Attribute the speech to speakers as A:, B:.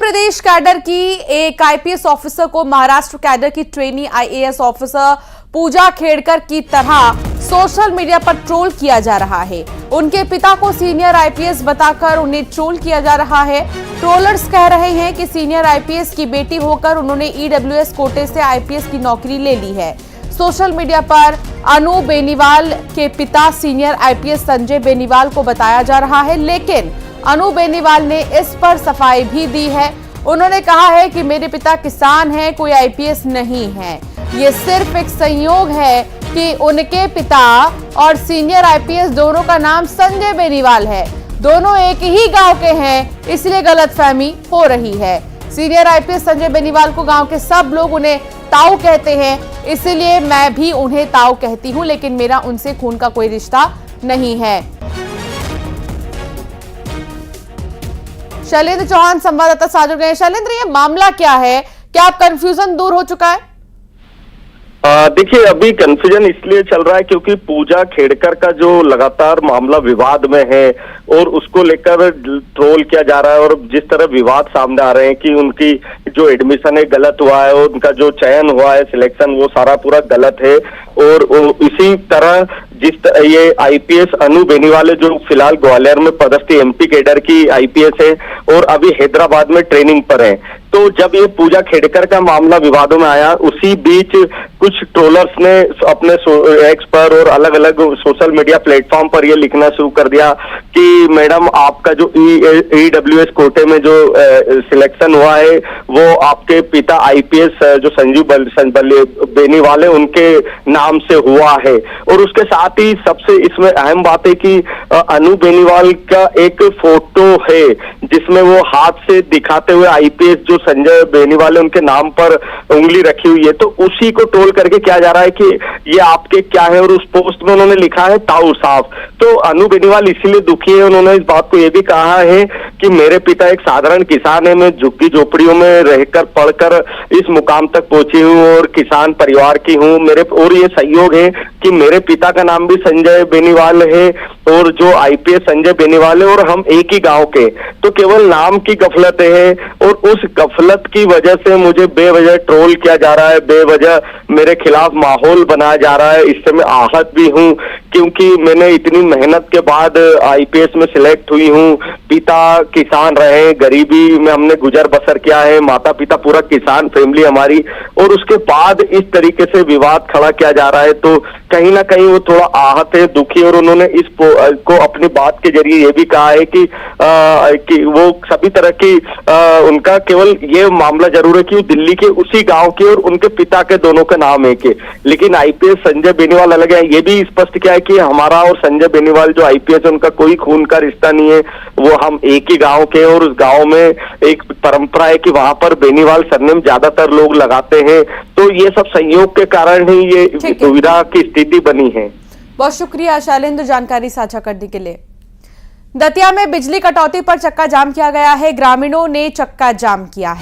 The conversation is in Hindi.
A: प्रदेश कैडर की एक आईपीएस ऑफिसर को महाराष्ट्र कैडर की ट्रेनी आईएएस ऑफिसर पूजा खेड़कर की तरह सोशल मीडिया पर ट्रोल किया जा रहा है। उनके पिता को सीनियर आईपीएस बताकर उन्हें ट्रोल किया जा रहा है। ट्रोलर्स कह रहे हैं कि सीनियर आईपीएस की बेटी होकर उन्होंने ईडब्ल्यूएस कोटे से आईपीएस की नौकरी ले ली है। सोशल मीडिया पर अनु बेनीवाल के पिता सीनियर आईपीएस संजय बेनीवाल को बताया जा रहा है, लेकिन अनु बेनीवाल ने इस पर सफाई भी दी है। उन्होंने कहा है कि मेरे पिता किसान हैं, कोई आईपीएस नहीं है। ये सिर्फ एक संयोग है कि उनके पिता और सीनियर आईपीएस दोनों का नाम संजय बेनीवाल है। दोनों एक ही गांव के हैं, इसलिए गलतफहमी हो रही है। सीनियर आईपीएस संजय बेनीवाल को गांव के सब लोग उन्हें ताऊ कहते हैं, इसलिए मैं भी उन्हें ताऊ कहती हूं, लेकिन मेरा उनसे खून का कोई रिश्ता नहीं है। शैलेंद्र चौहान संवाददाता साझा गए। शैलेंद्र, ये मामला क्या है? क्या अब कंफ्यूजन दूर हो चुका है?
B: देखिए, अभी कंफ्यूजन इसलिए चल रहा है क्योंकि पूजा खेड़कर का जो लगातार मामला विवाद में है और उसको लेकर ट्रोल किया जा रहा है, और जिस तरह विवाद सामने आ रहे हैं कि उनकी जो एडमिशन है गलत हुआ है और उनका जो चयन हुआ है, सिलेक्शन, वो सारा पूरा गलत है। और इसी तरह ये आईपीएस अनु बेनीवाल जो फिलहाल ग्वालियर में पदस्थ एमपी कैडर की आईपीएस है और अभी हैदराबाद में ट्रेनिंग पर है। तो जब ये पूजा खेड़कर का मामला विवादों में आया, उसी बीच कुछ ट्रोलर्स ने अपने एक्स पर और अलग अलग सोशल मीडिया प्लेटफॉर्म पर ये लिखना शुरू कर दिया कि मैडम, आपका जो ईडब्ल्यूएस कोटे में जो सिलेक्शन हुआ है वो आपके पिता आईपीएस जो संजीव बेनीवाल है उनके नाम से हुआ है। और उसके साथ ही सबसे इसमें अहम बात है कि अनु बेनीवाल का एक फोटो है जिसमें वो हाथ से दिखाते हुए आईपीएस जो संजय बेनीवाल है उनके नाम पर उंगली रखी हुई है। तो उसी को ट्रोल करके क्या जा रहा है कि ये आपके क्या है, और उस पोस्ट में उन्होंने लिखा है ताऊ साहब। तो अनु बेनीवाल इसीलिए दुखी है। उन्होंने इस बात को ये भी कहा है कि मेरे पिता एक साधारण किसान है, मैं झुग्गी झोपड़ियों में रहकर पढ़कर इस मुकाम तक पहुंची हूँ और किसान परिवार की हूँ। और ये संयोग है कि मेरे पिता का नाम भी संजय बेनीवाल है और जो आईपीएस संजय बेनीवाल है, और हम एक ही गांव के। तो केवल नाम की गफलत है और उस गफलत की वजह से मुझे बेवजह ट्रोल किया जा रहा है, बेवजह मेरे खिलाफ माहौल बनाया जा रहा है। इससे मैं आहत भी हूं क्योंकि मैंने इतनी मेहनत के बाद आईपीएस में सिलेक्ट हुई हूं। पिता किसान रहे, गरीबी में हमने गुजर बसर किया है, माता पिता पूरा किसान फैमिली हमारी, और उसके बाद इस तरीके से विवाद खड़ा किया जा रहा है। तो कहीं ना कहीं वो थोड़ा आहत है, दुखी, और उन्होंने इस को अपनी बात के जरिए ये भी कहा है कि वो सभी तरह की उनका केवल ये मामला जरूर है कि वो दिल्ली के उसी गांव के और उनके पिता के दोनों का नाम एक है, लेकिन आईपीएस संजय बेनीवाल अलग है। ये भी स्पष्ट किया है कि हमारा और संजय बेनीवाल जो आईपीएस है उनका कोई खून का रिश्ता नहीं है, वो हम एक ही गांव के, और उस गांव में एक परंपरा है कि वहां पर बेनीवाल सरनेम ज्यादातर लोग लगाते हैं। तो ये सब संयोग के कारण ही ये दुविधा की स्थिति बनी है।
A: बहुत शुक्रिया शैलेंद्र, जानकारी साझा करने के लिए। दतिया में बिजली कटौती पर चक्का जाम किया गया है। ग्रामीणों ने चक्का जाम किया है।